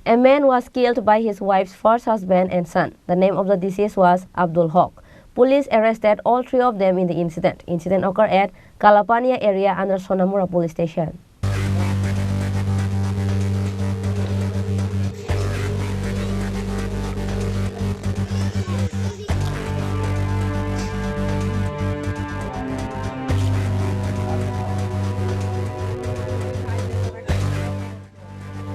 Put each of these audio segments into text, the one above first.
A man was killed by his wife's first husband and son. The name of the deceased was Abdul Haq. Police arrested all three of them in the incident. Incident occurred at Kalapania area under Sonamura police station.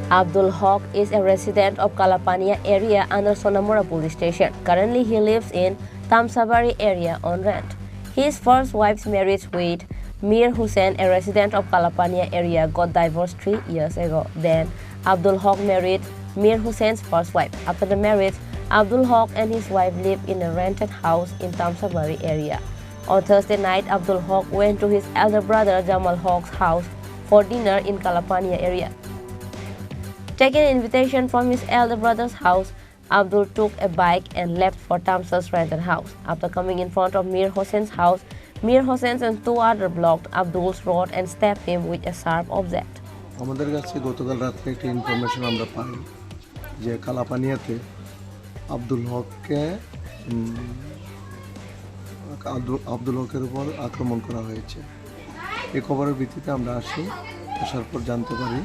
Abdul Haq is a resident of Kalapania area under Sonamura police station. Currently, he lives in Tamsabari area on rent. His first wife's marriage with Mir Hussain, a resident of Kalapania area, got divorced 3 years ago. Then, Abdul Haq married Mir Hussain's first wife. After the marriage, Abdul Haq and his wife lived in a rented house in Tamsabari area. On Thursday night, Abdul Haq went to his elder brother Jamal Haq's house for dinner in Kalapania area. Taking an invitation from his elder brother's house, Abdul took a bike and left for Tamsa's rented house. After coming in front of Mir Hossain's house, Mir Hossain and two others blocked Abdul's road and stabbed him with a sharp object. আমাদের কাছে গতকাল রাতে একটা information আমরা পাই যে কালাপানিয়াতে আব্দুল হকের উপর আক্রমণ করা হয়েছে। এই খবরের ভিত্তিতে আমরা আসার পর জানতে পারি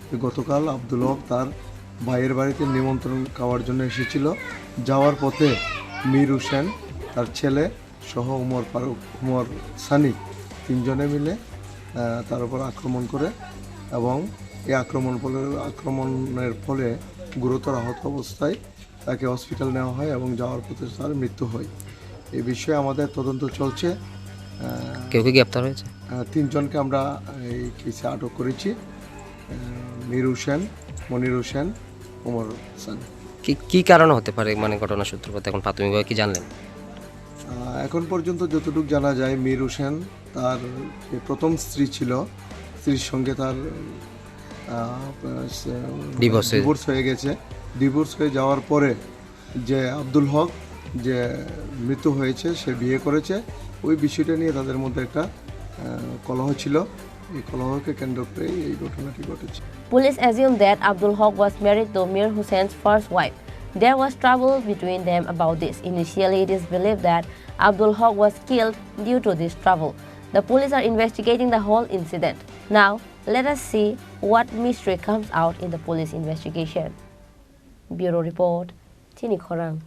যে গতকাল আব্দুল হক তার ভাইয়ের বাড়িতে নিমন্ত্রণ খাওয়ার জন্য এসেছিল। যাওয়ার পথে মীর হোসেন, তার ছেলে সহ উমর সানি তিনজনে মিলে তার উপর আক্রমণ করে এবং এই আক্রমণের ফলে গুরুতর আহত অবস্থায় তাকে হসপিটাল নেওয়া হয় এবং যাওয়ার পথে তার মৃত্যু হয়। এই বিষয়ে আমাদের তদন্ত চলছে। কেউ কি গ্রেপ্তার হয়েছে? তিনজনকে আমরা এই কেসে আটক করেছি, মীর হোসেন, মনির হোসেন, উমর সানি। কি কারণে হতে পারে মানে ঘটনার সূত্রপাত এখন প্রাথমিকভাবে কি জানলেন? এখন পর্যন্ত যতটুকু জানা যায় মীর হোসেন তার প্রথম স্ত্রী ছিল, স্ত্রীর সঙ্গে তার ডিভোর্স হয়ে গেছে। ডিভোর্স হয়ে যাওয়ার পরে যে আব্দুল হক যে মৃত্যু হয়েছে সে বিয়ে করেছে, ওই বিষয়টা নিয়ে তাদের মধ্যে একটা কলহ ছিল। এই কলহকে কেন্দ্র করে এই ঘটনাটি ঘটেছে। Police assume that Abdul Haq was married to Mir Hussain's first wife. There was trouble between them about this. Initially, it is believed that Abdul Haq was killed due to this trouble. The police are investigating the whole incident. Now, let us see what mystery comes out in the police investigation. Bureau Report, Chini Khorang.